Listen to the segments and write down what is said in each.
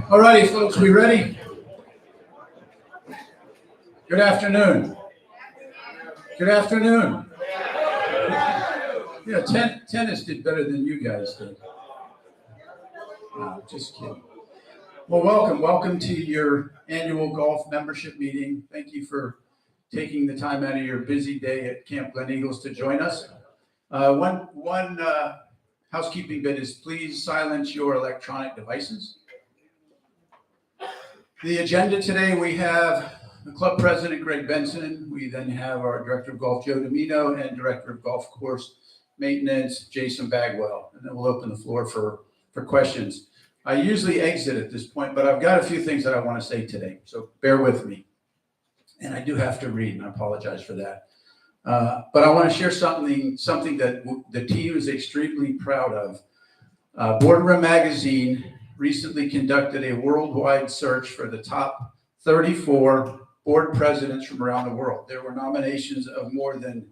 All righty, folks, we ready? Good afternoon. Good afternoon. Yeah, tennis did better than you guys did. No, just kidding. Well, welcome to your annual golf membership meeting. Thank you for taking the time out of your busy day at Camp Gleneagles to join us. One housekeeping bit is please silence your electronic devices. The agenda today, we have the club president, Greg Benson. We then have our director of golf, Joe Domino, and director of golf course maintenance, Jason Bagwell. And then we'll open the floor for questions. I usually exit at this point, but I've got a few things that I want to say today, so bear with me. And I do have to read, and I apologize for that. But I want to share something that the team is extremely proud of. Boardroom Magazine recently conducted a worldwide search for the top 34 board presidents from around the world. There were nominations of more than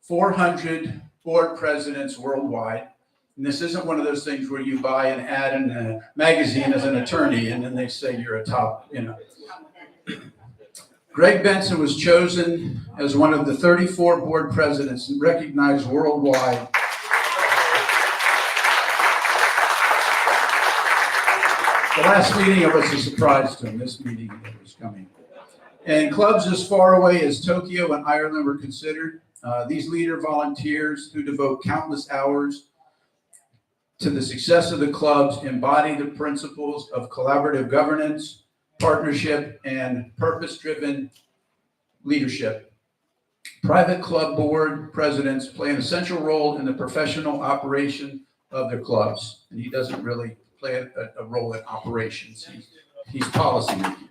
400 board presidents worldwide. And this isn't one of those things where you buy an ad in a magazine as an attorney and then they say you're a top, Greg Benson was chosen as one of the 34 board presidents and recognized worldwide. The last meeting, it was a surprise to him. This meeting was coming. And clubs as far away as Tokyo and Ireland were considered. These leader volunteers who devote countless hours to the success of the clubs embody the principles of collaborative governance, partnership, and purpose-driven leadership. Private club board presidents play an essential role in the professional operation of their clubs. And he doesn't really play a role in operations. He's policy making.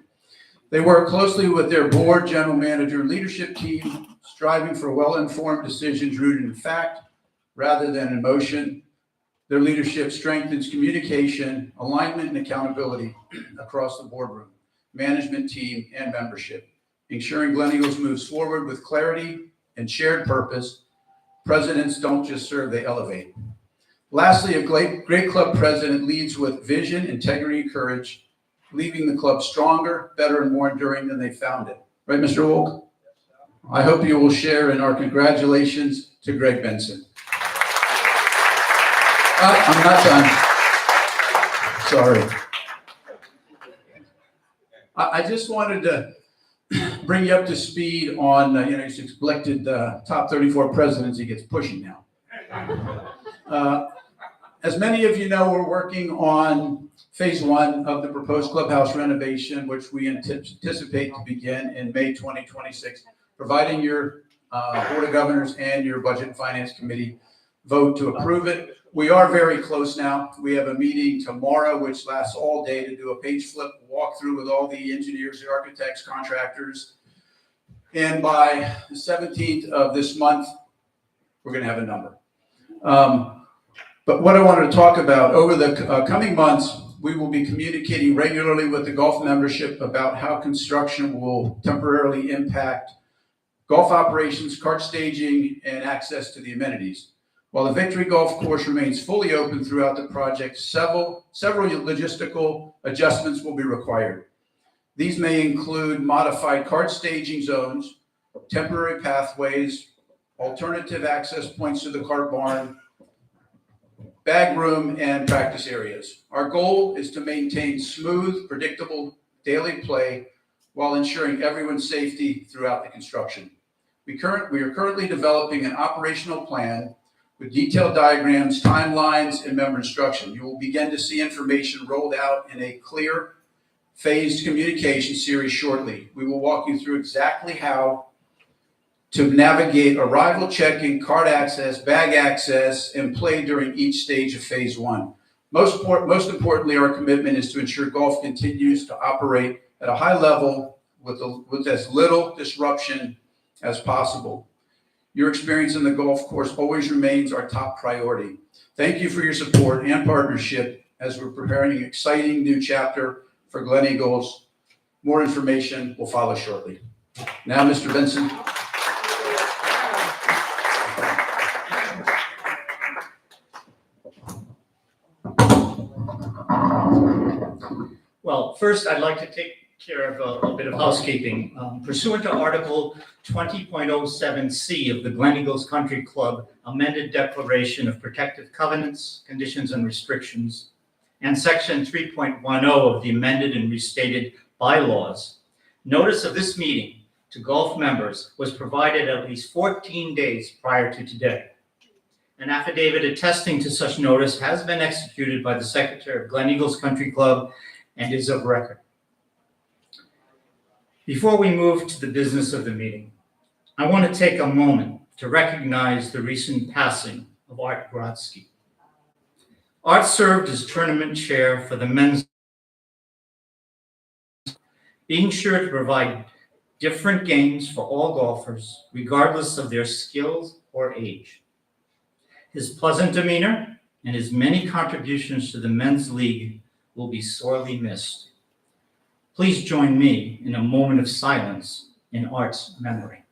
They work closely with their board, general manager, and leadership team, striving for well-informed decisions rooted in fact rather than emotion. Their leadership strengthens communication, alignment, and accountability across the boardroom, management team, and membership, ensuring Gleneagles moves forward with clarity and shared purpose. Presidents don't just serve, they elevate. Lastly, a great club president leads with vision, integrity, and courage, leaving the club stronger, better, and more enduring than they found it. Right, Mr. Wolk? I hope you will share in our congratulations to Greg Benson. I'm not done. Sorry. I just wanted to bring you up to speed on, he's elected top 34 presidents. He gets pushy now. As many of you know, we're working on phase one of the proposed clubhouse renovation, which we anticipate to begin in May 2026, providing your Board of Governors and your Budget and Finance Committee vote to approve it. We are very close now. We have a meeting tomorrow, which lasts all day, to do a page flip walkthrough with all the engineers, the architects, contractors. And by the 17th of this month, we're going to have a number. But what I wanted to talk about, over the coming months, we will be communicating regularly with the golf membership about how construction will temporarily impact golf operations, cart staging, and access to the amenities. While the Victory Golf Course remains fully open throughout the project, several logistical adjustments will be required. These may include modified cart staging zones, temporary pathways, alternative access points to the cart barn, bag room, and practice areas. Our goal is to maintain smooth, predictable daily play while ensuring everyone's safety throughout the construction. We are currently developing an operational plan with detailed diagrams, timelines, and member instruction. You will begin to see information rolled out in a clear, phased communication series shortly. We will walk you through exactly how to navigate arrival check-in, card access, bag access, and play during each stage of phase one. Most importantly, our commitment is to ensure golf continues to operate at a high level with as little disruption as possible. Your experience in the golf course always remains our top priority. Thank you for your support and partnership as we're preparing an exciting new chapter for Gleneagles. More information will follow shortly. Now, Mr. Benson. Well, first, I'd like to take care of a bit of housekeeping. Pursuant to Article 20.07C of the Gleneagles Country Club Amended Declaration of Protective Covenants, Conditions, and Restrictions, and Section 3.10 of the amended and restated bylaws, notice of this meeting to golf members was provided at least 14 days prior to today. An affidavit attesting to such notice has been executed by the Secretary of Gleneagles Country Club and is of record. Before we move to the business of the meeting, I want to take a moment to recognize the recent passing of Art Grodzki. Art served as tournament chair for the men's, being sure to provide different games for all golfers, regardless of their skills or age. His pleasant demeanor and his many contributions to the men's league will be sorely missed. Please join me in a moment of silence in Art's memory.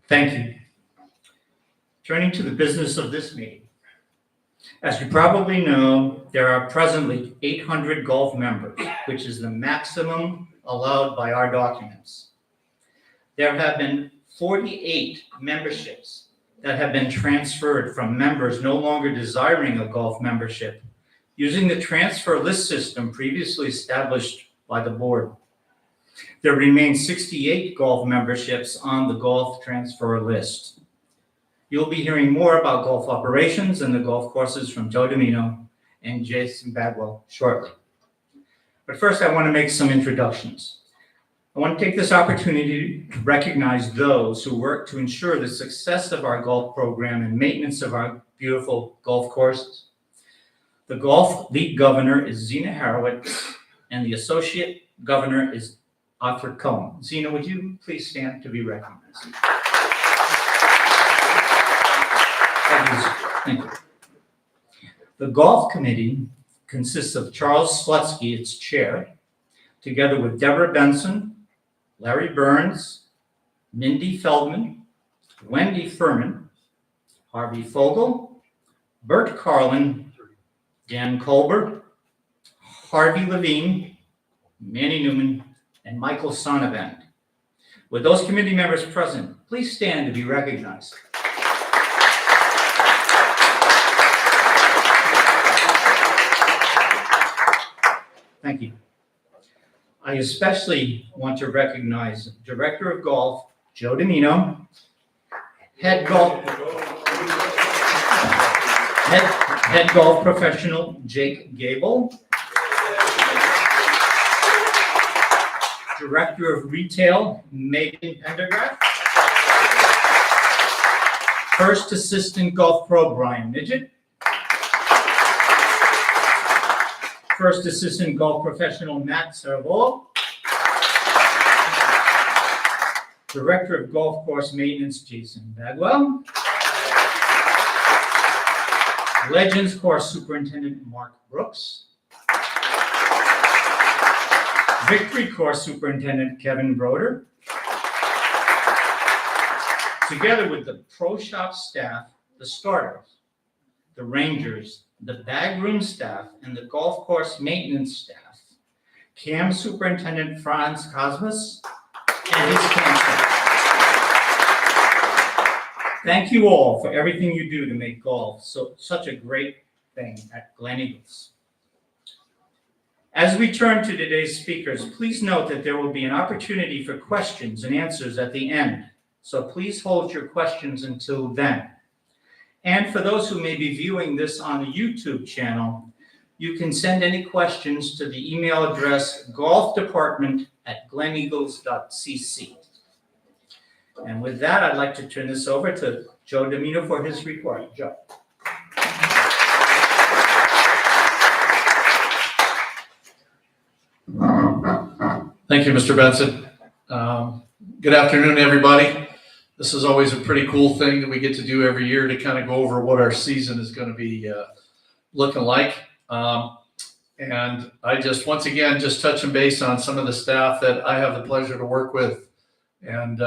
Thank you. Turning to the business of this meeting. As you probably know, there are presently 800 golf members, which is the maximum allowed by our documents. There have been 48 memberships that have been transferred from members no longer desiring a golf membership using the transfer list system previously established by the board. There remain 68 golf memberships on the golf transfer list. You'll be hearing more about golf operations and the golf courses from Joe Domino and Jason Bagwell shortly. But first, I want to make some introductions. I want to take this opportunity to recognize those who work to ensure the success of our golf program and maintenance of our beautiful golf courses. The golf league governor is Zena Harowitz, and the associate governor is Arthur Cohen. Zena, would you please stand to be recognized? Thank you. The golf committee consists of Charles Slutsky, its chair, together with Deborah Benson, Larry Burns, Mindy Feldman, Wendy Furman, Harvey Fogel, Bert Carlin, Dan Colbert, Harvey Levine, Manny Newman, and Michael Sonnabend. With those committee members present, please stand to be recognized. Thank you. I especially want to recognize Director of Golf, Joe Domino, Head Golf Professional, Jake Gable, Director of Retail, Megan Pendergraft, First Assistant Golf Pro, Brian Midget, First Assistant Golf Professional, Matt Sarabola, Director of Golf Course Maintenance, Jason Bagwell, Legends Course Superintendent, Mark Brooks, Victory Course Superintendent, Kevin Broder, together with the Pro Shop staff, the starters, the rangers, the bag room staff, and the golf course maintenance staff, Camp Superintendent Franz Cosmas, and his camp staff. Thank you all for everything you do to make golf such a great thing at Glen Eagles. As we turn to today's speakers, please note that there will be an opportunity for questions and answers at the end, so please hold your questions until then. And for those who may be viewing this on the YouTube channel, you can send any questions to the email address golfdepartment@gleneagles.cc. And with that, I'd like to turn this over to Joe Domino for his report. Joe. Thank you, Mr. Benson. Good afternoon, everybody. This is always a pretty cool thing that we get to do every year to kind of go over what our season is going to be looking like. And I just, once again, just touching base on some of the staff that I have the pleasure to work with. And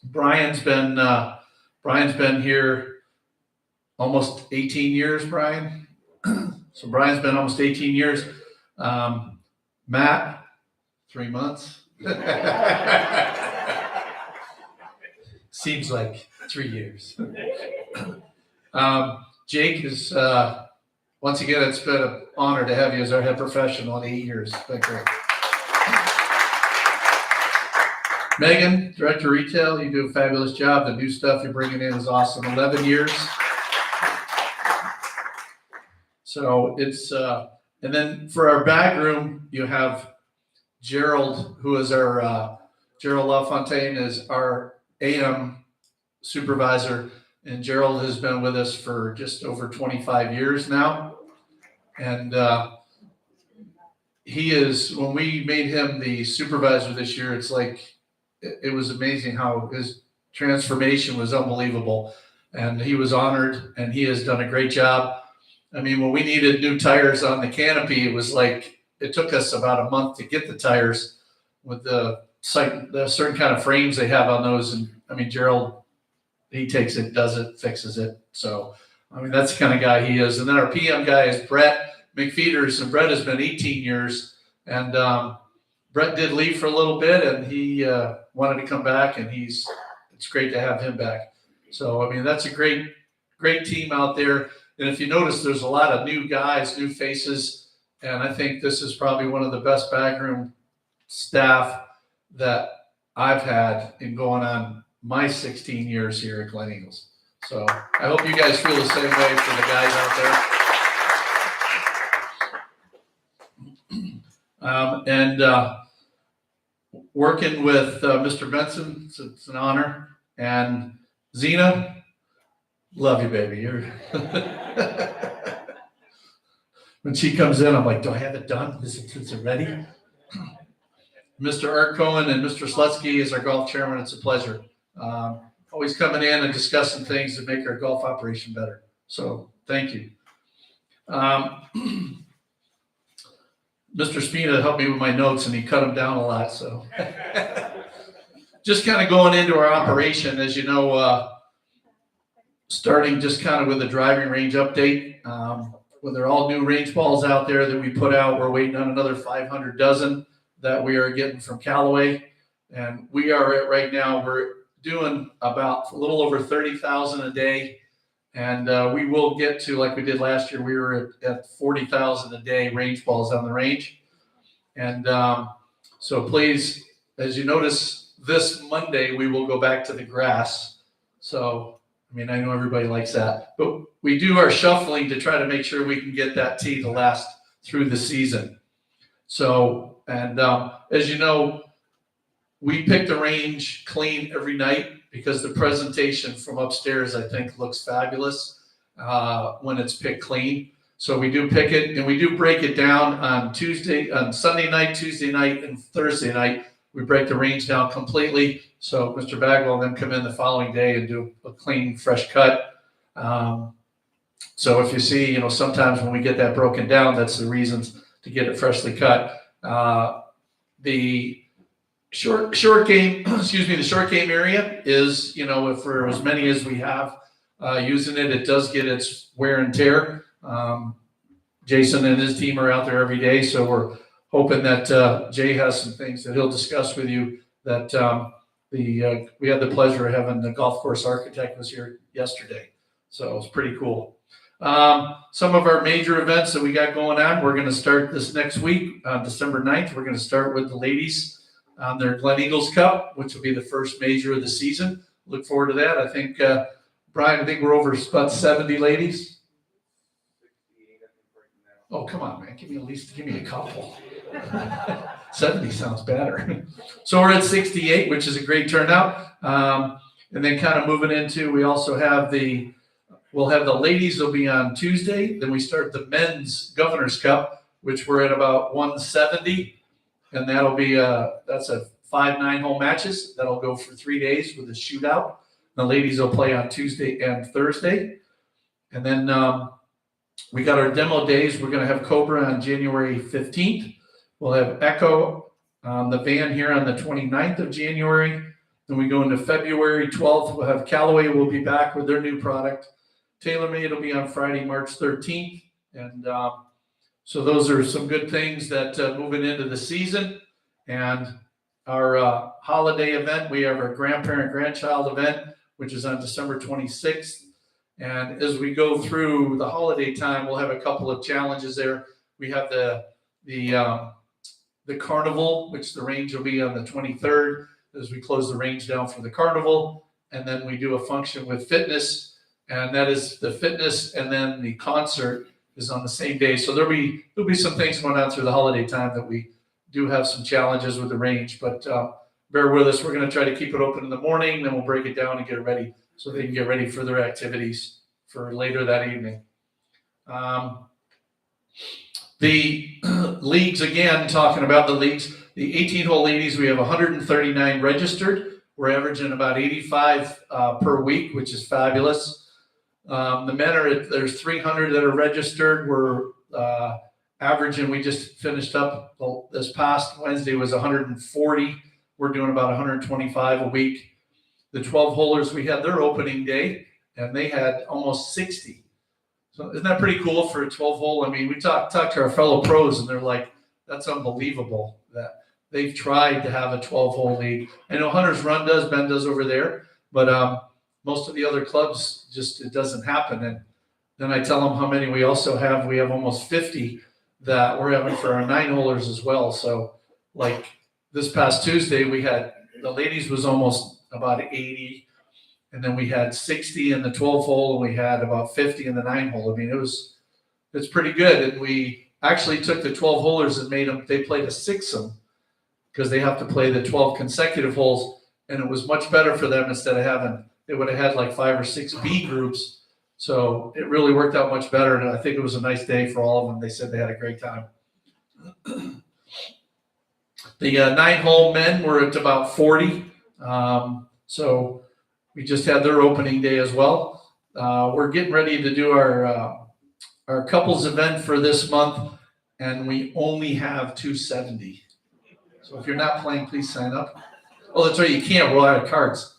Brian's been here almost 18 years, Brian. So Brian's been almost 18 years. Matt, 3 months. Seems like 3 years. Jake is, once again, it's been an honor to have you as our head professional in 8 years. Thank you. Megan, Director of Retail, you do a fabulous job. The new stuff you're bringing in is awesome. 11 years. So it's, and then for our bag room, you have Gerald, who is our, Gerald LaFontaine is our AM supervisor. And Gerald has been with us for just over 25 years now. And he is, when we made him the supervisor this year, it's like, it was amazing how his transformation was unbelievable. And he was honored, and he has done a great job. I mean, when we needed new tires on the canopy, it was like, it took us about a month to get the tires with the certain kind of frames they have on those. And I mean, Gerald, he takes it, does it, fixes it. So, I mean, that's the kind of guy he is. And then our PM guy is Brett McFeeters, and Brett has been 18 years. And Brett did leave for a little bit, and he wanted to come back, and it's great to have him back. So, I mean, that's a great team out there. And if you notice, there's a lot of new guys, new faces, and I think this is probably one of the best backroom staff that I've had in going on my 16 years here at Glen Eagles. So I hope you guys feel the same way for the guys out there. Working with Mr. Benson, it's an honor. And Zena, love you, baby. When she comes in, I'm like, do I have it done? Is it ready? Mr. Art Cohen and Mr. Slutsky is our golf chairman. It's a pleasure. Always coming in and discussing things to make our golf operation better. So thank you. Mr. Spina helped me with my notes, and he cut them down a lot. So just kind of going into our operation, as you know, starting just kind of with a driving range update. When they're all new range balls out there that we put out, we're waiting on another 500 dozen that we are getting from Callaway. And we are at right now, we're doing about a little over 30,000 a day. And we will get to, like we did last year, we were at 40,000 a day range balls on the range. And so please, as you notice, this Monday, we will go back to the grass. So, I mean, I know everybody likes that, but we do our shuffling to try to make sure we can get that tee to last through the season. So, and as you know, we pick the range clean every night because the presentation from upstairs, I think, looks fabulous when it's picked clean. So we do pick it, and we do break it down on Sunday night, Tuesday night, and Thursday night. We break the range down completely. So Mr. Bagwell then come in the following day and do a clean, fresh cut. So if you see, you know, sometimes when we get that broken down, that's the reasons to get it freshly cut. The short game, the short game area is, you know, if for as many as we have, using it. It does get its wear and tear. Jason and his team are out there every day, so we're hoping that Jay has some things that he'll discuss with you. That we had the pleasure of having the golf course architect was here yesterday, so it was pretty cool. Some of our major events that we got going on, we're going to start this next week, December 9th. We're going to start with the ladies on their Glen Eagles Cup, which will be the first major of the season. Look forward to that. I think, Brian, I think we're over about 70 ladies. Oh, come on, man. Give me a couple. 70 sounds better. So we're at 68, which is a great turnout. And then kind of moving into, we also have we'll have the ladies will be on Tuesday. Then we start the men's Governor's Cup, which we're at about 170. And that'll be, that's a 5 9-hole matches. That'll go for 3 days with a shootout. The ladies will play on Tuesday and Thursday. And then we got our demo days. We're going to have Cobra on January 15th. We'll have Echo on the van here on the 29th of January. Then we go into February 12th. We'll have Callaway will be back with their new product. TaylorMade will be on Friday, March 13th. And so those are some good things that moving into the season. And our holiday event, we have our grandparent-grandchild event, which is on December 26th. And as we go through the holiday time, we'll have a couple of challenges there. We have the carnival, which the range will be on the 23rd as we close the range down for the carnival. And then we do a function with fitness, and that is the fitness, and then the concert is on the same day. So there'll be some things going on through the holiday time that we do have some challenges with the range, but bear with us. We're going to try to keep it open in the morning, then we'll break it down and get it ready so they can get ready for their activities for later that evening. The leagues, again, talking about the leagues, the 18-hole ladies, we have 139 registered. We're averaging about 85 per week, which is fabulous. The men there's 300 that are registered. We're averaging, we just finished up this past Wednesday was 140. We're doing about 125 a week. The 12-holers, we had their opening day, and they had almost 60. So isn't that pretty cool for a 12-hole? I mean, we talked to our fellow pros, and they're like, that's unbelievable that they've tried to have a 12-hole league. I know Hunter's Run does, Ben does over there, but most of the other clubs, just it doesn't happen. And then I tell them how many we also have. We have almost 50 that we're having for our 9-holers as well. So like this past Tuesday, we had the ladies was almost about 80. And then we had 60 in the 12-hole, and we had about 50 in the 9-hole. I mean, it's pretty good. And we actually took the 12-holers and made them, they played a 6-some because they have to play the 12 consecutive holes. And it was much better for them instead of having, they would have had like 5 or 6 B groups. So it really worked out much better. And I think it was a nice day for all of them. They said they had a great time. The 9-hole men were at about 40. So we just had their opening day as well. We're getting ready to do our couples event for this month, and we only have 270. So if you're not playing, please sign up. Oh, that's right, you can't. We're out of cards.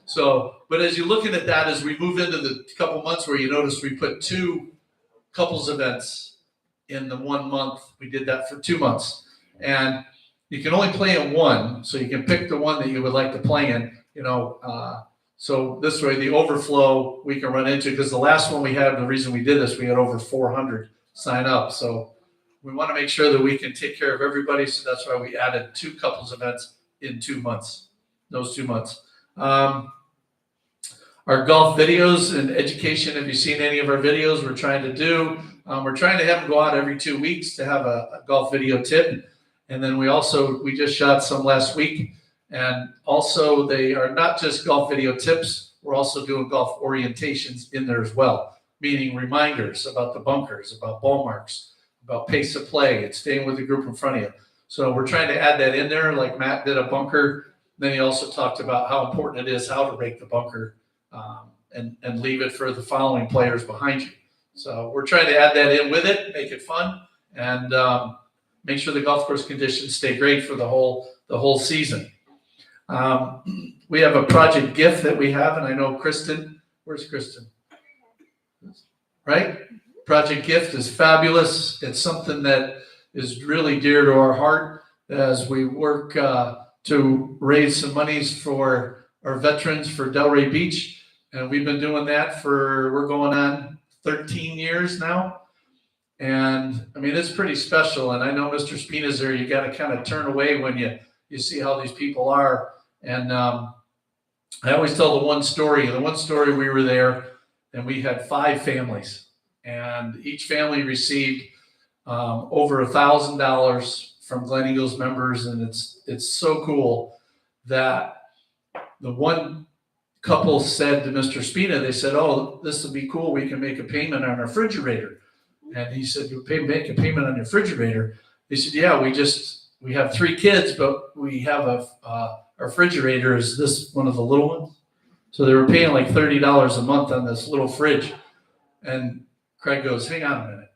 So, but as you're looking at that, as we move into the couple months where you notice we put 2 couples events in the 1 month. We did that for 2 months. And you can only play in one, so you can pick the one that you would like to play in. So this way the overflow we can run into, because the last one we had, the reason we did this, we had over 400 sign up. So we want to make sure that we can take care of everybody. So that's why we added 2 couples events in 2 months, those 2 months. Our golf videos and education, have you seen any of our videos we're trying to do? We're trying to have them go out every 2 weeks to have a golf video tip. And then we just shot some last week. And also they are not just golf video tips. We're also doing golf orientations in there as well, meaning reminders about the bunkers, about ball marks, about pace of play, and staying with the group in front of you. So we're trying to add that in there, like Matt did a bunker. Then he also talked about how important it is how to rake the bunker and leave it for the following players behind you. So we're trying to add that in with it, make it fun, and make sure the golf course conditions stay great for the whole season. We have a project gift that we have, and I know Kristen, Where's Kristen? Right? Project Gift is fabulous. It's something that is really dear to our heart as we work to raise some monies for our veterans for Delray Beach. And we've been doing that we're going on 13 years now. And I mean, it's pretty special. And I know Mr. Spina's there. You got to kind of turn away when you see how these people are. And I always tell the one story. The one story, we were there and we had 5 families. And each family received over $1,000 from Glen Eagles members. And it's so cool that the one couple said to Mr. Spina, they said, "Oh, this would be cool. We can make a payment on our refrigerator." And he said, "You make a payment on your refrigerator?" They said, "Yeah, we have 3 kids, but we have our refrigerator is this one of the little ones." So they were paying like $30 a month on this little fridge. And Craig goes, "Hang on a minute."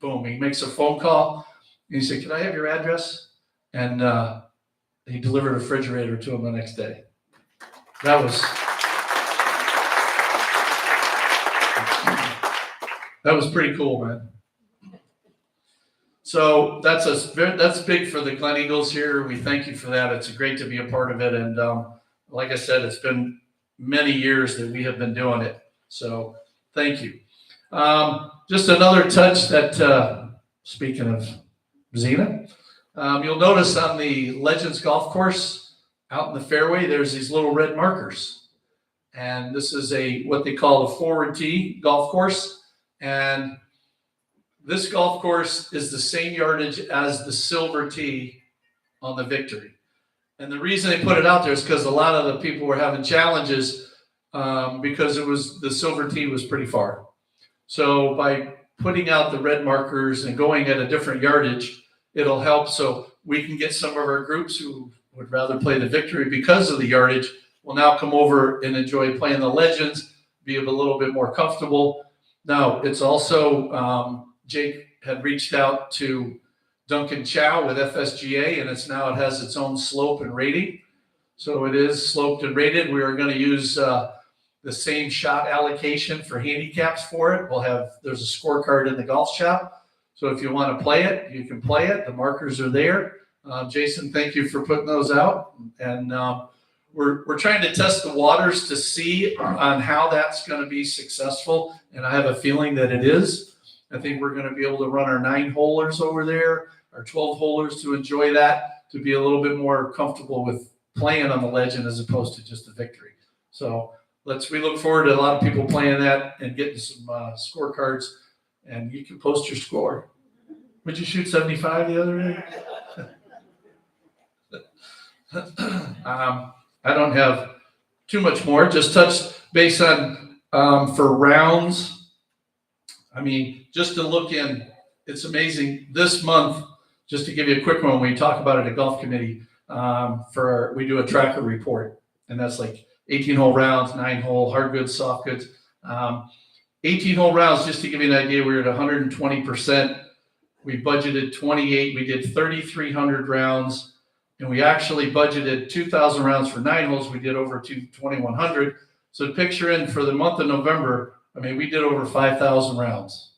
Boom. He makes a phone call. And he said, "Can I have your address?" And he delivered a refrigerator to him the next day. That was pretty cool, man. So that's big for the Glen Eagles here. We thank you for that. It's great to be a part of it. And like I said, it's been many years that we have been doing it. So thank you. Just another touch that, speaking of Zena, you'll notice on the Legends Golf Course out in the fairway, there's these little red markers. And this is what they call a forward tee golf course. And this golf course is the same yardage as the silver tee on the Victory. And the reason they put it out there is because a lot of the people were having challenges because the silver tee was pretty far. So by putting out the red markers and going at a different yardage, it'll help so we can get some of our groups who would rather play the Victory because of the yardage will now come over and enjoy playing the Legends, be a little bit more comfortable. Now, it's also, Jake had reached out to Duncan Chow with FSGA, and it has its own slope and rating. So it is sloped and rated. We are going to use the same shot allocation for handicaps for it. There's a scorecard in the golf shop. So if you want to play it, you can play it. The markers are there. Jason, thank you for putting those out. And we're trying to test the waters to see on how that's going to be successful. And I have a feeling that it is. I think we're going to be able to run our 9-holers over there, our 12-holers to enjoy that, to be a little bit more comfortable with playing on the Legend as opposed to just the Victory. So we look forward to a lot of people playing that and getting some scorecards. And you can post your score. Would you shoot 75 the other day? I don't have too much more. Just touch base on for rounds. I mean, just to look in, it's amazing. This month, just to give you a quick one, we talk about it at Golf Committee. We do a tracker report, and that's like 18-hole rounds, 9-hole, hard goods, soft goods. 18-hole rounds, just to give you an idea, we were at 120%. We budgeted 28. We did 3,300 rounds. And we actually budgeted 2,000 rounds for 9 holes. We did over 2,100. So picture in for the month of November, I mean, we did over 5,000 rounds.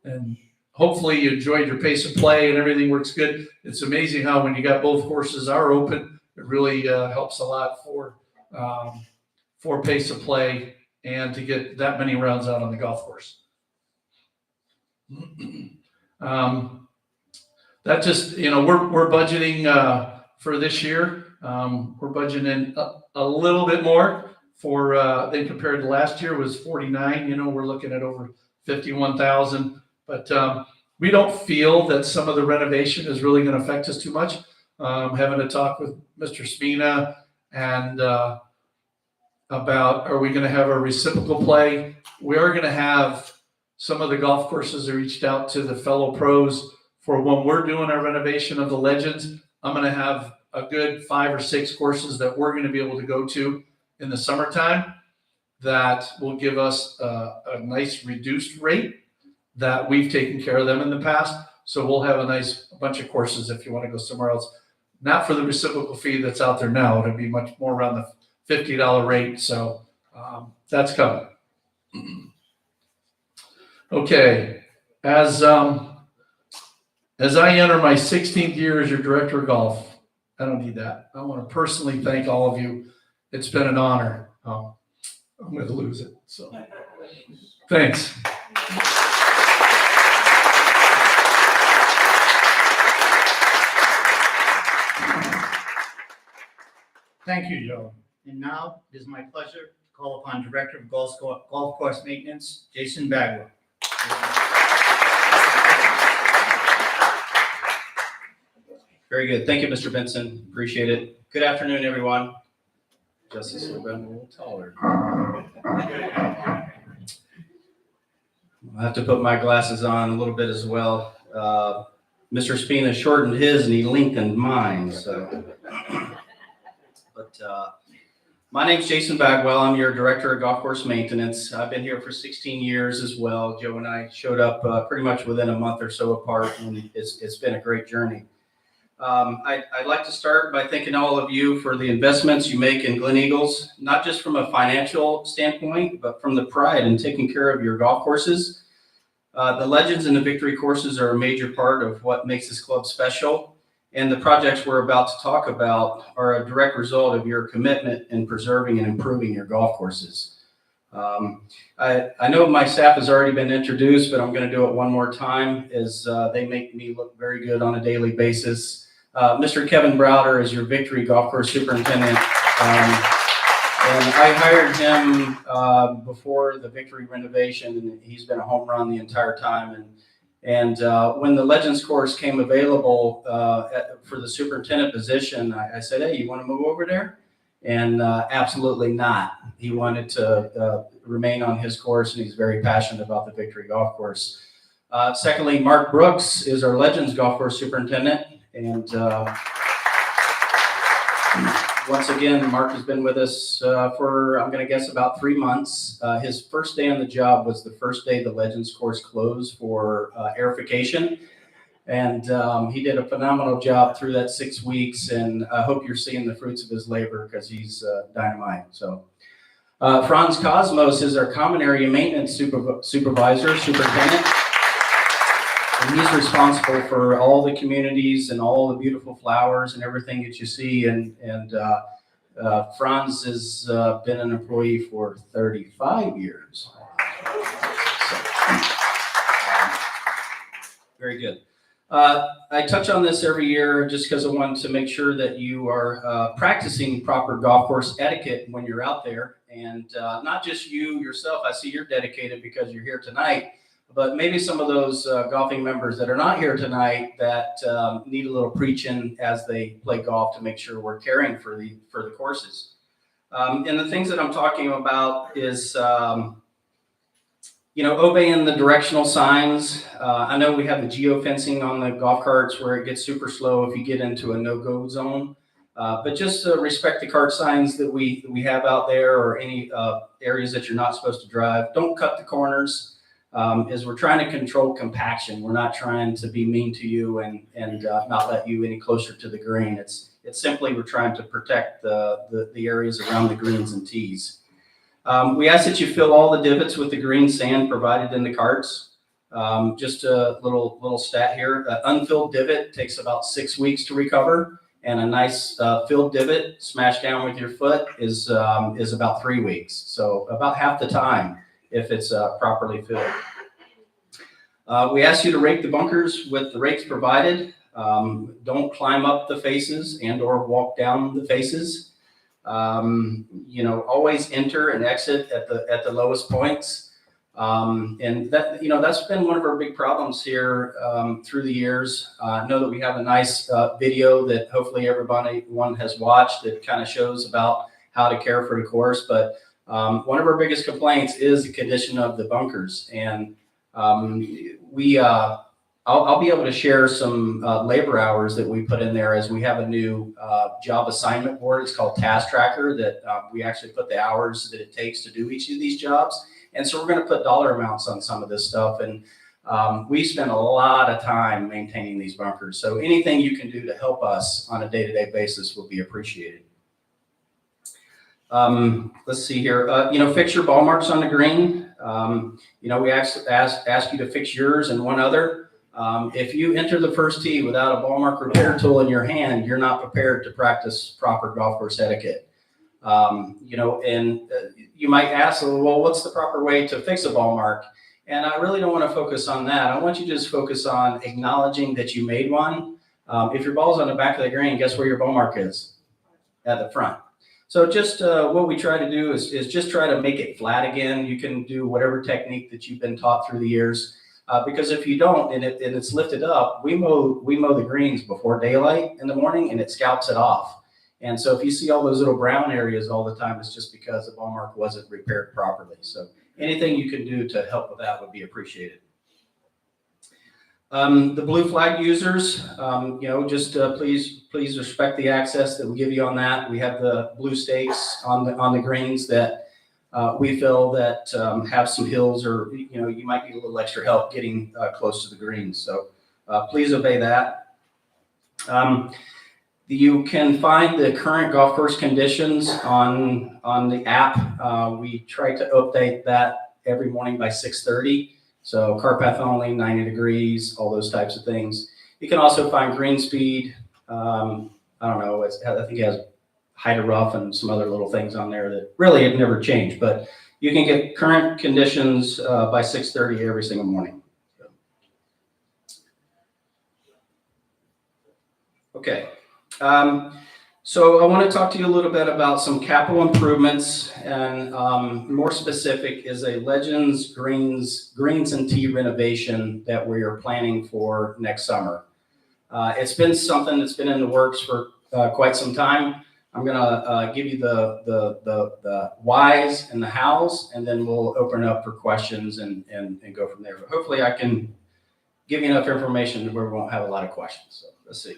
And hopefully you enjoyed your pace of play and everything works good. It's amazing how when you got both courses are open, it really helps a lot for pace of play and to get that many rounds out on the golf course. That just, we're budgeting for this year. We're budgeting a little bit more than compared to last year was 49. We're looking at over 51,000, but we don't feel that some of the renovation is really going to affect us too much. Having a talk with Mr. Spina and about, are we going to have a reciprocal play? We are going to have some of the golf courses that reached out to the fellow pros for when we're doing our renovation of the Legends. I'm going to have a good 5 or 6 courses that we're going to be able to go to in the summertime that will give us a nice reduced rate that we've taken care of them in the past. So we'll have a bunch of courses if you want to go somewhere else. Not for the reciprocal fee that's out there now. It'll be much more around the $50 rate. So that's coming. Okay, as I enter my 16th year as your director of golf, I don't need that. I want to personally thank all of you. It's been an honor. I'm going to lose it. So, thanks. Thank you, Joe. And now it is my pleasure to call upon Director of Golf Course Maintenance, Jason Bagwell. Very good. Thank you, Mr. Benson. Appreciate it. Good afternoon, everyone. Justice will been a little taller. I'll have to put my glasses on a little bit as well. Mr. Spina shortened his and he lengthened mine. So, but my name's Jason Bagwell. I'm your Director of Golf Course Maintenance. I've been here for 16 years as well. Joe and I showed up pretty much within a month or so apart, and it's been a great journey. I'd like to start by thanking all of you for the investments you make in Glen Eagles, not just from a financial standpoint, but from the pride in taking care of your golf courses. The Legends and the Victory courses are a major part of what makes this club special, and the projects we're about to talk about are a direct result of your commitment in preserving and improving your golf courses. I know my staff has already been introduced, but I'm going to do it one more time as they make me look very good on a daily basis. Mr. Kevin Browder is your Victory Golf Course Superintendent. And I hired him before the Victory renovation, and he's been a home run the entire time. And when the Legends course came available for the superintendent position, I said, hey, you want to move over there? And absolutely not. He wanted to remain on his course, and he's very passionate about the Victory Golf Course. Secondly, Mark Brooks is our Legends Golf Course Superintendent. And once again, Mark has been with us for, I'm going to guess, about 3 months. His first day on the job was the first day the Legends course closed for aerification. And he did a phenomenal job through that 6 weeks. And I hope you're seeing the fruits of his labor because he's dynamite. So Franz Cosmos is our common area maintenance superintendent. And he's responsible for all the communities and all the beautiful flowers and everything that you see. And Franz has been an employee for 35 years. So, very good. I touch on this every year just because I want to make sure that you are practicing proper golf course etiquette when you're out there. And not just you yourself. I see you're dedicated because you're here tonight. But maybe some of those golfing members that are not here tonight that need a little preaching as they play golf to make sure we're caring for the courses. And the things that I'm talking about is, obeying the directional signs. I know we have the geofencing on the golf carts where it gets super slow if you get into a no-go zone. But just respect the cart signs that we have out there, or any areas that you're not supposed to drive. Don't cut the corners. Is we're trying to control compaction. We're not trying to be mean to you and not let you any closer to the green. It's simply we're trying to protect the areas around the greens and tees. We ask that you fill all the divots with the green sand provided in the carts. Just a little stat here. An unfilled divot takes about 6 weeks to recover, and a nice filled divot smashed down with your foot is about 3 weeks. So about half the time if it's properly filled. We ask you to rake the bunkers with the rakes provided. Don't climb up the faces and or walk down the faces. Always enter and exit at the lowest points. And that's been one of our big problems here through the years. I know that we have a nice video that hopefully everyone has watched that kind of shows about how to care for the course, but one of our biggest complaints is the condition of the bunkers, and I'll be able to share some labor hours that we put in there as we have a new job assignment board. It's called Task Tracker that we actually put the hours that it takes to do each of these jobs, and so we're going to put dollar amounts on some of this stuff, and we spend a lot of time maintaining these bunkers. So anything you can do to help us on a day-to-day basis will be appreciated. Let's see here. Fix your ball marks on the green. We ask you to fix yours and one other. If you enter the first tee without a ball mark repair tool in your hand, you're not prepared to practice proper golf course etiquette. You might ask, well, what's the proper way to fix a ball mark? And I really don't want to focus on that. I want you to just focus on acknowledging that you made one. If your ball's on the back of the green, guess where your ball mark is? At the front. So just what we try to do is just try to make it flat again. You can do whatever technique that you've been taught through the years. Because if you don't, and it's lifted up, we mow the greens before daylight in the morning, and it scalps it off. And so if you see all those little brown areas all the time, it's just because the ball mark wasn't repaired properly. So anything you can do to help with that would be appreciated. The blue flag users, please respect the access that we give you on that. We have the blue stakes on the greens that we feel that have some hills, or you might need a little extra help getting close to the greens. So please obey that. You can find the current golf course conditions on the app. We try to update that every morning by 6:30. So car path only, 90 degrees, all those types of things. You can also find green speed. I think it has height of rough and some other little things on there that really have never changed. But you can get current conditions by 6:30 every single morning. Okay. So I want to talk to you a little bit about some capital improvements, and more specific is a Legends greens and tee renovation that we are planning for next summer. It's been something that's been in the works for quite some time. I'm going to give you the whys and the hows, and then we'll open up for questions and go from there. But hopefully I can give you enough information where we won't have a lot of questions. So let's see.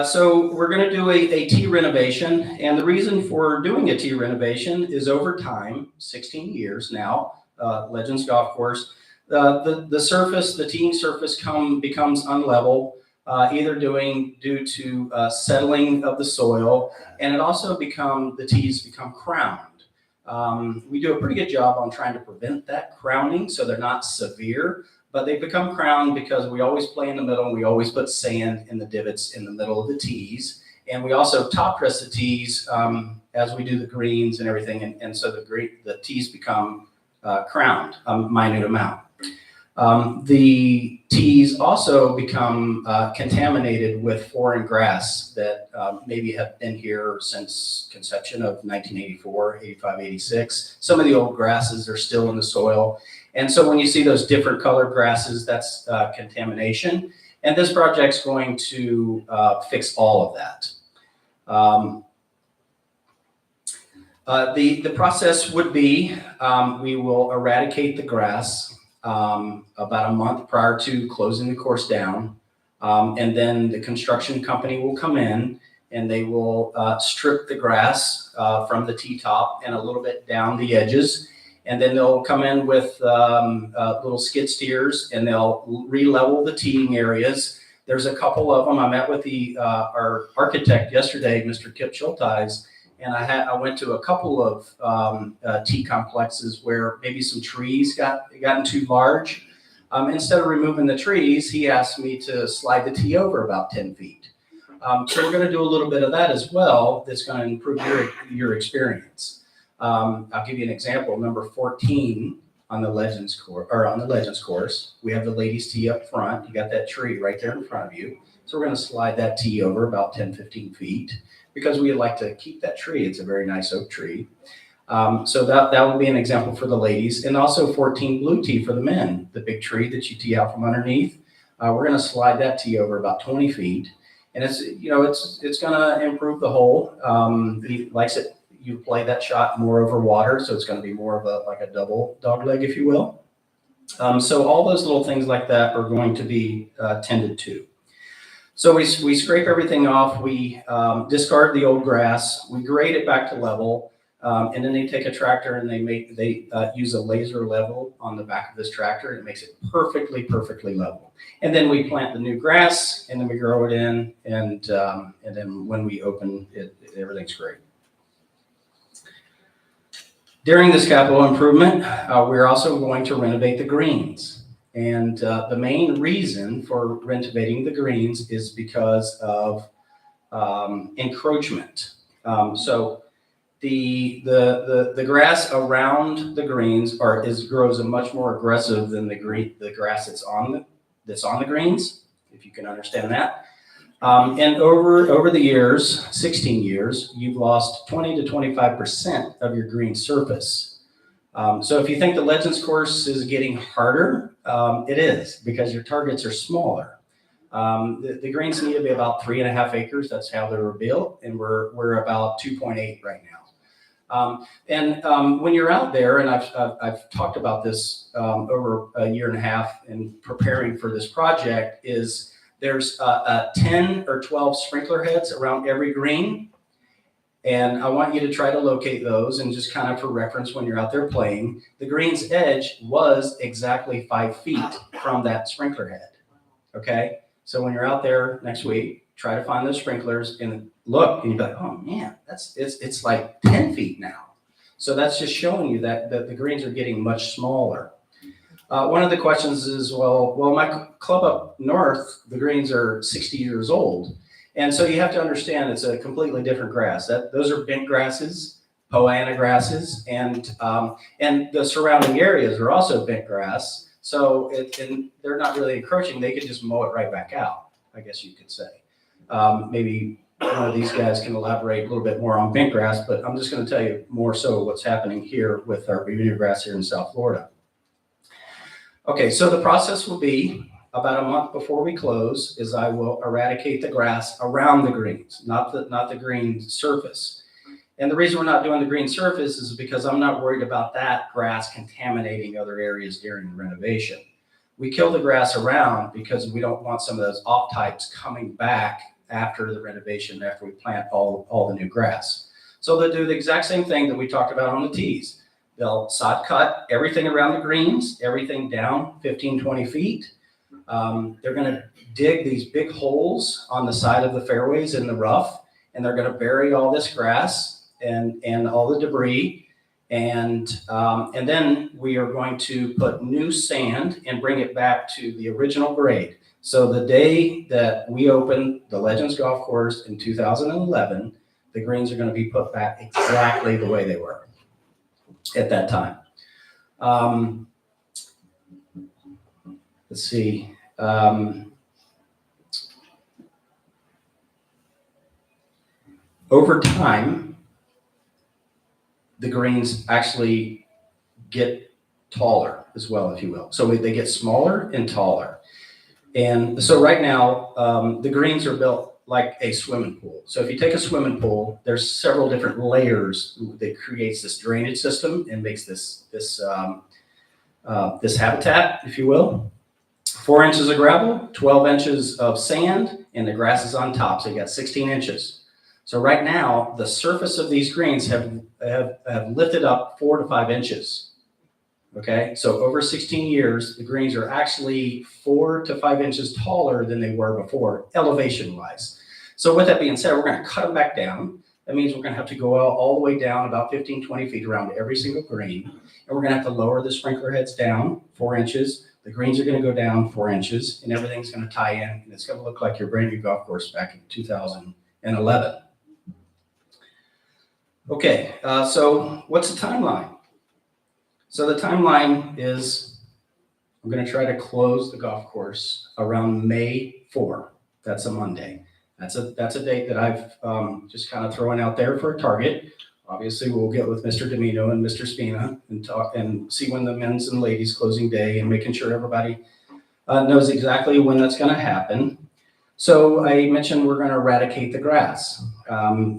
So we're going to do a tee renovation, and the reason for doing a tee renovation is over time, 16 years now, Legends Golf Course, the teeing surface becomes unlevel, either due to settling of the soil, and the tees become crowned. We do a pretty good job on trying to prevent that crowning so they're not severe. But they become crowned because we always play in the middle, and we always put sand in the divots in the middle of the tees. And we also top dress the tees as we do the greens and everything. And so the tees become crowned a minute amount. The tees also become contaminated with foreign grass that maybe have been here since conception of 1984, 85, 86. Some of the old grasses are still in the soil. And so when you see those different colored grasses, that's contamination. And this project's going to fix all of that. The process would be we will eradicate the grass about a month prior to closing the course down. And then the construction company will come in and they will strip the grass from the tee top and a little bit down the edges. And then they'll come in with little skid steers, and they'll re-level the teeing areas. There's a couple of them. I met with our architect yesterday, Mr. Kip Schulteis, and I went to a couple of tee complexes where maybe some trees gotten too large. Instead of removing the trees, he asked me to slide the tee over about 10 feet. So we're going to do a little bit of that as well. That's going to improve your experience. I'll give you an example. Number 14 on the Legends course, we have the ladies' tee up front. You got that tree right there in front of you. So we're going to slide that tee over about 10, 15 feet because we like to keep that tree. It's a very nice oak tree. So that would be an example for the ladies, and also 14 blue tee for the men, the big tree that you tee out from underneath. We're going to slide that tee over about 20 feet, and it's going to improve the hole. He likes it. You play that shot more over water, so it's going to be more of a double dog leg, if you will. So all those little things like that are going to be tended to. So we scrape everything off. We discard the old grass. We grade it back to level, and then they take a tractor and they use a laser level on the back of this tractor, and it makes it perfectly level. And then we plant the new grass, and then we grow it in, and then when we open it, everything's great. During this capital improvement, we're also going to renovate the greens. And the main reason for renovating the greens is because of encroachment. So the grass around the greens grows much more aggressive than the grass that's on the greens, if you can understand that. And over the years, 16 years, you've lost 20 to 25% of your green surface. So if you think the Legends course is getting harder, it is, because your targets are smaller. The greens need to be about 3.5 acres. That's how they were built, and we're about 2.8 right now. When you're out there, and I've talked about this over a year and a half in preparing for this project, is there's 10 or 12 sprinkler heads around every green. And I want you to try to locate those, and just kind of for reference when you're out there playing, the green's edge was exactly 5 feet from that sprinkler head. Okay? So when you're out there next week, try to find those sprinklers and look, and you're like, oh man, it's like 10 feet now. So that's just showing you that the greens are getting much smaller. One of the questions is, well, my club up north, the greens are 60 years old. And so you have to understand it's a completely different grass. Those are bent grasses, poana grasses, and the surrounding areas are also bent grass. So they're not really encroaching. They could just mow it right back out, I guess you could say. Maybe one of these guys can elaborate a little bit more on bent grass, but I'm just going to tell you more so what's happening here with our Bermuda grass here in South Florida. Okay, so the process will be about a month before we close is I will eradicate the grass around the greens, not the green surface. And the reason we're not doing the green surface is because I'm not worried about that grass contaminating other areas during the renovation. We kill the grass around because we don't want some of those off types coming back after the renovation, after we plant all the new grass. So they'll do the exact same thing that we talked about on the tees. They'll sod cut everything around the greens, everything down 15, 20 feet. They're going to dig these big holes on the side of the fairways in the rough, and they're going to bury all this grass and all the debris. And then we are going to put new sand and bring it back to the original grade. So the day that we open the Legends Golf Course in 2011, the greens are going to be put back exactly the way they were at that time. Let's see. Over time, the greens actually get taller as well, if you will. So they get smaller and taller. And so right now, the greens are built like a swimming pool. So if you take a swimming pool, there's several different layers that creates this drainage system and makes this habitat, if you will. 4 inches of gravel, 12 inches of sand, and the grass is on top. So you got 16 inches. So right now, the surface of these greens have lifted up 4 to 5 inches. Okay, so over 16 years, the greens are actually 4 to 5 inches taller than they were before, elevation-wise. So with that being said, we're going to cut them back down. That means we're going to have to go out all the way down about 15, 20 feet around every single green. And we're going to have to lower the sprinkler heads down 4 inches. The greens are going to go down 4 inches, and everything's going to tie in. And it's going to look like your brand new golf course back in 2011. Okay, so what's the timeline? So the timeline is I'm going to try to close the golf course around May 4. That's a Monday. That's a date that I've just kind of thrown out there for a target. Obviously, we'll get with Mr. Domino and Mr. Spina and talk and see when the men's and ladies closing day and making sure everybody knows exactly when that's going to happen. So I mentioned we're going to eradicate the grass.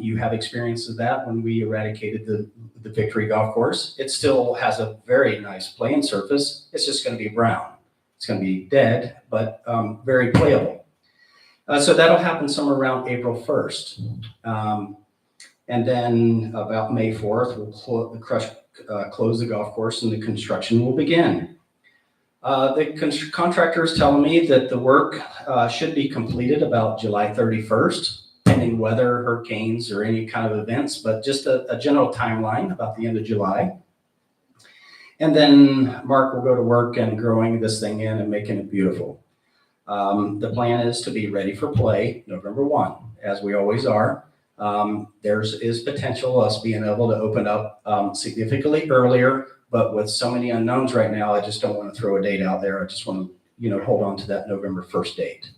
You have experience of that when we eradicated the Victory Golf Course. It still has a very nice playing surface. It's just going to be brown. It's going to be dead, but very playable. So that'll happen somewhere around April 1st. And then about May 4th, we'll close the golf course and the construction will begin. The contractor is telling me that the work should be completed about July 31st, pending weather, hurricanes, or any kind of events, but just a general timeline about the end of July. And then Mark will go to work and growing this thing in and making it beautiful. The plan is to be ready for play November 1, as we always are. There is potential us being able to open up significantly earlier, but with so many unknowns right now, I just don't want to throw a date out there. I just want to, hold on to that November 1st date.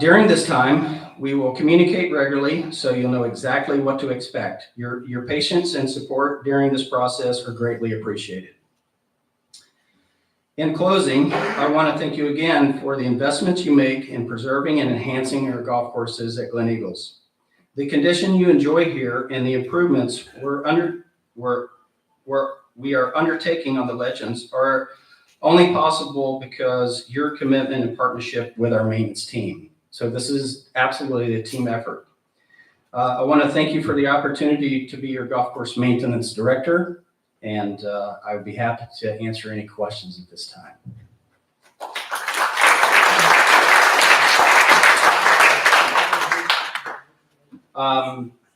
During this time, we will communicate regularly so you'll know exactly what to expect. Your patience and support during this process are greatly appreciated. In closing, I want to thank you again for the investments you make in preserving and enhancing our golf courses at Glen Eagles. The condition you enjoy here and the improvements we are undertaking on the Legends are only possible because your commitment and partnership with our maintenance team. So this is absolutely a team effort. I want to thank you for the opportunity to be your golf course maintenance director, and I would be happy to answer any questions at this time.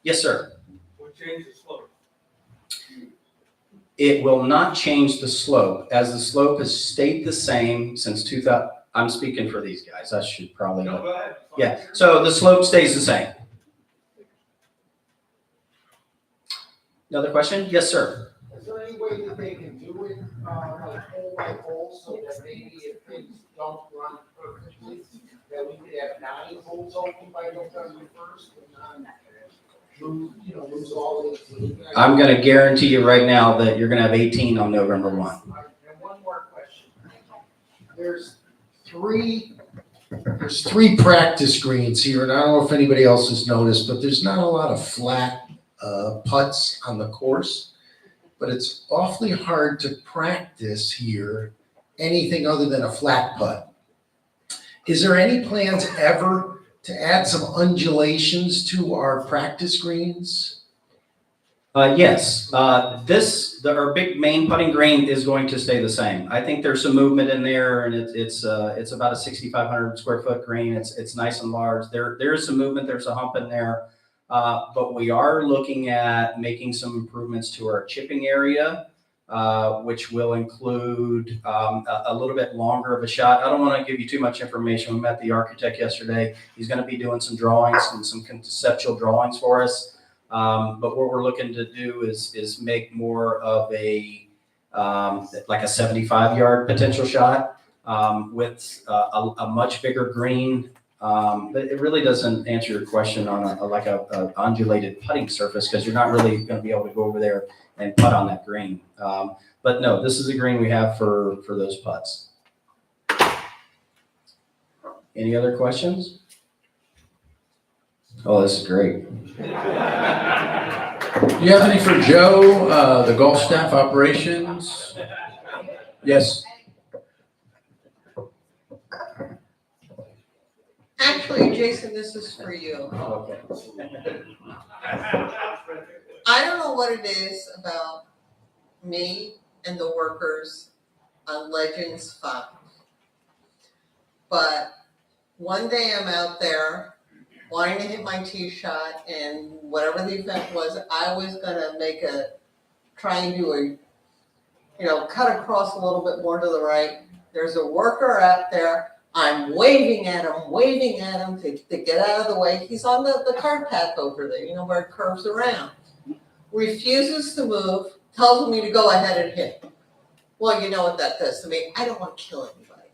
Yes, sir. What changed the slope? It will not change the slope, as the slope has stayed the same since 2000. I'm speaking for these guys. I should probably. No, go ahead. Yeah, so the slope stays the same. Another question? Yes, sir. Is there any way that they can do it, like hole by hole, so that maybe if things don't run perfectly, that we could have 9 holes open by November 1st and not lose all 18? I'm going to guarantee you right now that you're going to have 18 on November 1. And one more question. There's three practice greens here, and I don't know if anybody else has noticed, but there's not a lot of flat putts on the course. But it's awfully hard to practice here anything other than a flat putt. Is there any plans ever to add some undulations to our practice greens? Yes, our big main putting green is going to stay the same. I think there's some movement in there, and it's about a 6,500 square foot green. It's nice and large. There is some movement. There's a hump in there. But we are looking at making some improvements to our chipping area, which will include a little bit longer of a shot. I don't want to give you too much information. We met the architect yesterday. He's going to be doing some drawings and some conceptual drawings for us. But what we're looking to do is make more of a like a 75-yard potential shot with a much bigger green. But it really doesn't answer your question on a undulated putting surface, because you're not really going to be able to go over there and putt on that green. But no, this is a green we have for those putts. Any other questions? Oh, this is great. Do you have any for Joe, the golf staff operations? Yes. Actually, Jason, this is for you. Okay. I don't know what it is about me and the workers on Legends 5. But one day I'm out there wanting to hit my tee shot, and whatever the event was, I was gonna try and do cut across a little bit more to the right. There's a worker out there. I'm waving at him to get out of the way. He's on the cart path over there, where it curves around. Refuses to move, tells me to go ahead and hit. Well, you know what that does to me. I don't want to kill anybody.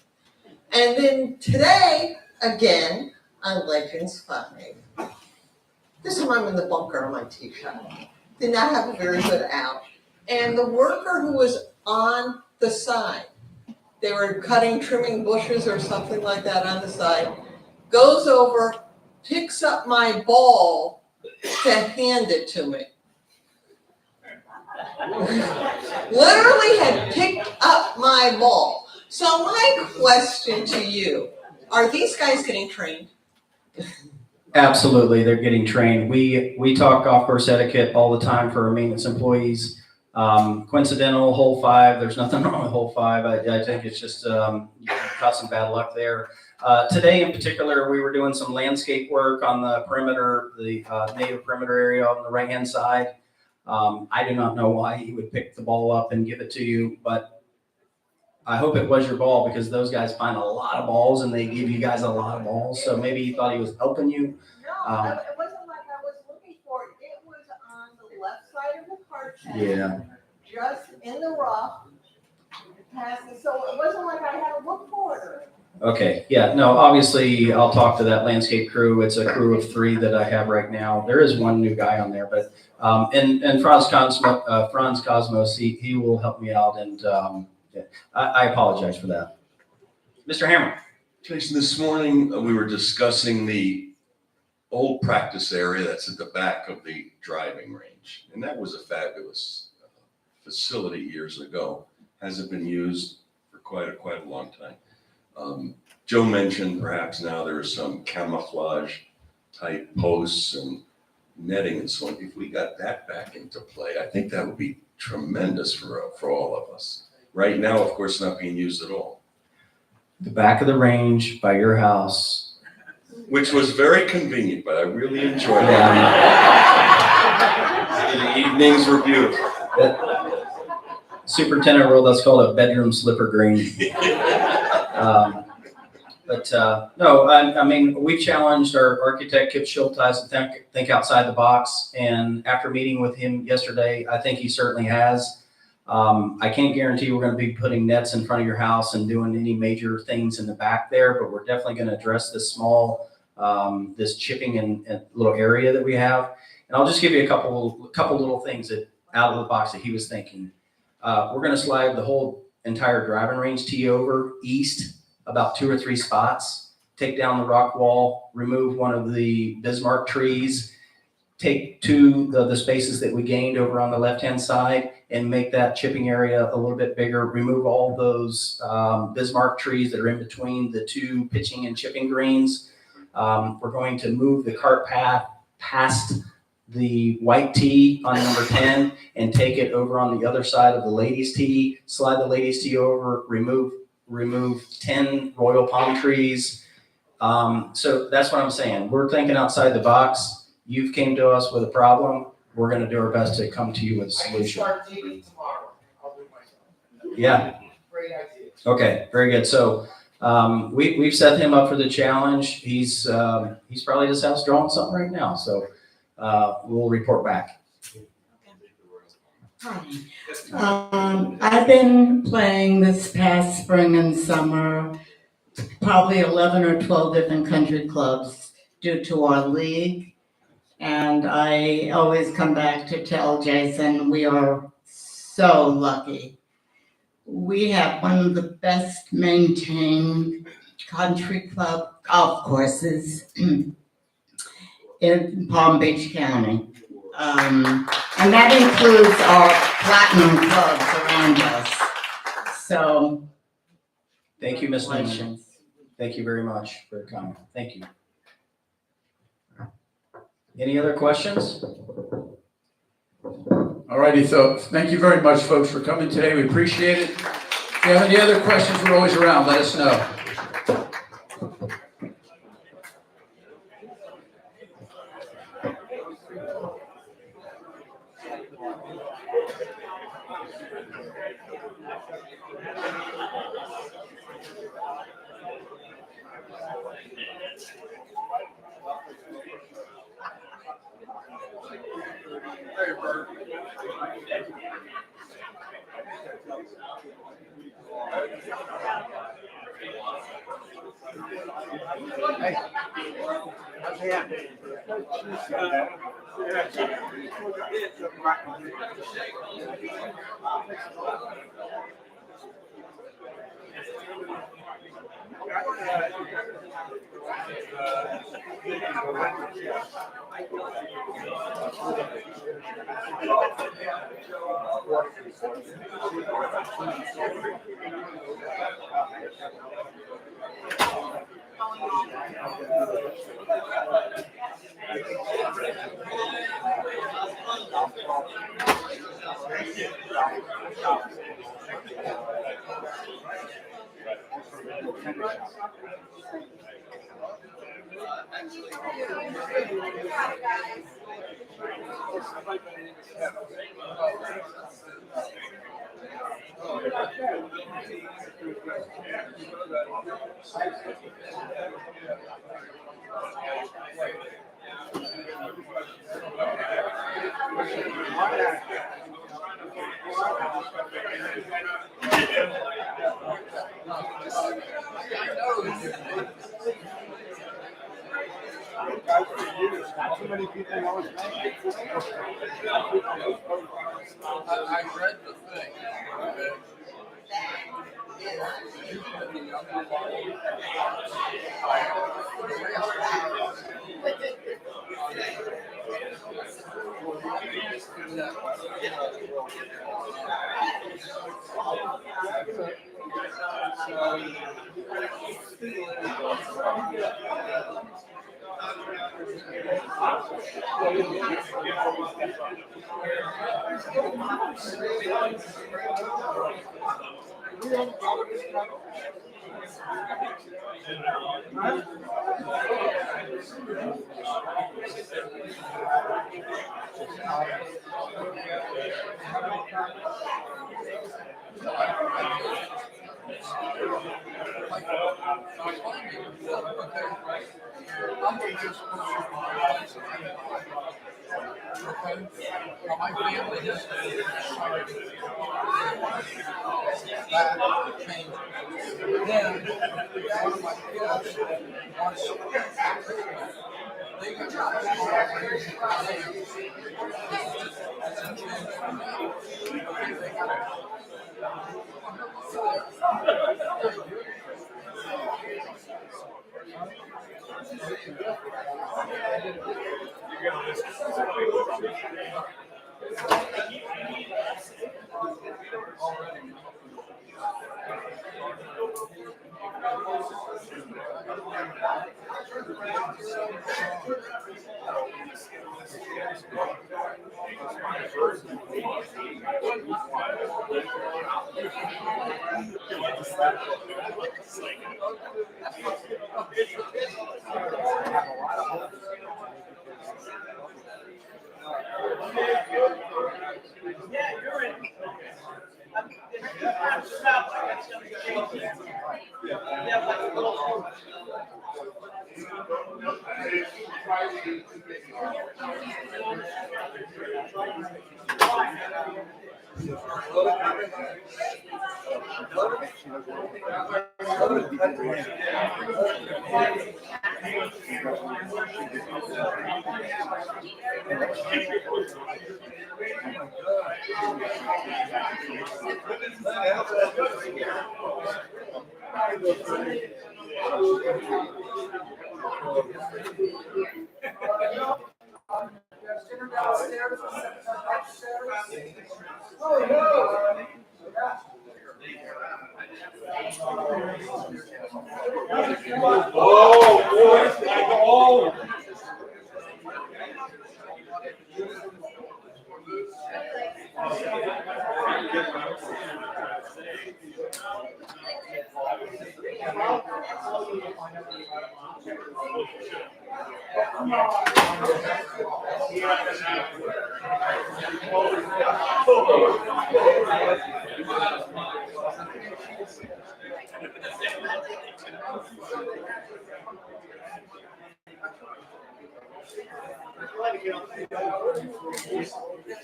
And then today, again, on Legends 5, this time I'm in the bunker on my tee shot. Did not have a very good out. And the worker who was on the side, they were trimming bushes or something like that on the side, goes over, picks up my ball to hand it to me. Literally had picked up my ball. So my question to you, are these guys getting trained? Absolutely, they're getting trained. We talk golf course etiquette all the time for our maintenance employees. Coincidental, hole 5, there's nothing wrong with hole 5. I think it's just you caught some bad luck there. Today in particular, we were doing some landscape work on the perimeter, the native perimeter area on the right-hand side. I do not know why he would pick the ball up and give it to you, but I hope it was your ball because those guys find a lot of balls and they give you guys a lot of balls. So maybe he thought he was helping you. No, it wasn't like I was looking for it. It was on the left side of the cart path. Yeah. Just in the rough. So it wasn't like I had to look for it. Okay, yeah, no, obviously I'll talk to that landscape crew. It's a crew of 3 that I have right now. There is one new guy on there, but, and Franz Cosmos, he will help me out and, yeah, I apologize for that. Mr. Hammer. Jason, this morning, we were discussing the old practice area that's at the back of the driving range. And that was a fabulous facility years ago. Hasn't been used for quite a long time. Joe mentioned perhaps now there are some camouflage type posts and netting and so on. If we got that back into play, I think that would be tremendous for all of us. Right now, of course, not being used at all. The back of the range by your house. Which was very convenient, but I really enjoyed it. The evenings were beautiful. Superintendent rule, that's called a bedroom slipper green. No, I mean, we challenged our architect, Kip Schulteis, to think outside the box. And after meeting with him yesterday, I think he certainly has. I can't guarantee we're going to be putting nets in front of your house and doing any major things in the back there, but we're definitely going to address this small, this chipping and little area that we have. And I'll just give you a couple little things that out of the box that he was thinking. We're going to slide the whole entire driving range tee over east about 2 or 3 spots, take down the rock wall, remove one of the Bismarck trees, take 2 of the spaces that we gained over on the left-hand side and make that chipping area a little bit bigger, remove all those Bismarck trees that are in between the 2 pitching and chipping greens. We're going to move the cart path past the white tee on number 10 and take it over on the other side of the ladies tee, slide the ladies tee over, remove 10 royal palm trees. So that's what I'm saying. We're thinking outside the box. You've came to us with a problem. We're going to do our best to come to you with a solution. I can start digging tomorrow. I'll do it myself. Yeah. Great idea. Okay, very good. So we've set him up for the challenge. He's probably at his house drawing something right now. So we'll report back. Hi. I've been playing this past spring and summer, probably 11 or 12 different country clubs due to our league. And I always come back to tell Jason, we are so lucky. We have one of the best maintained country club golf courses in Palm Beach County. And that includes our platinum clubs around us. So. Thank you, Ms. Newman. Congratulations. Thank you very much for your comment. Thank you. Any other questions? All righty, so thank you very much, folks, for coming today. We appreciate it. If you have any other questions, we're always around. Let us know.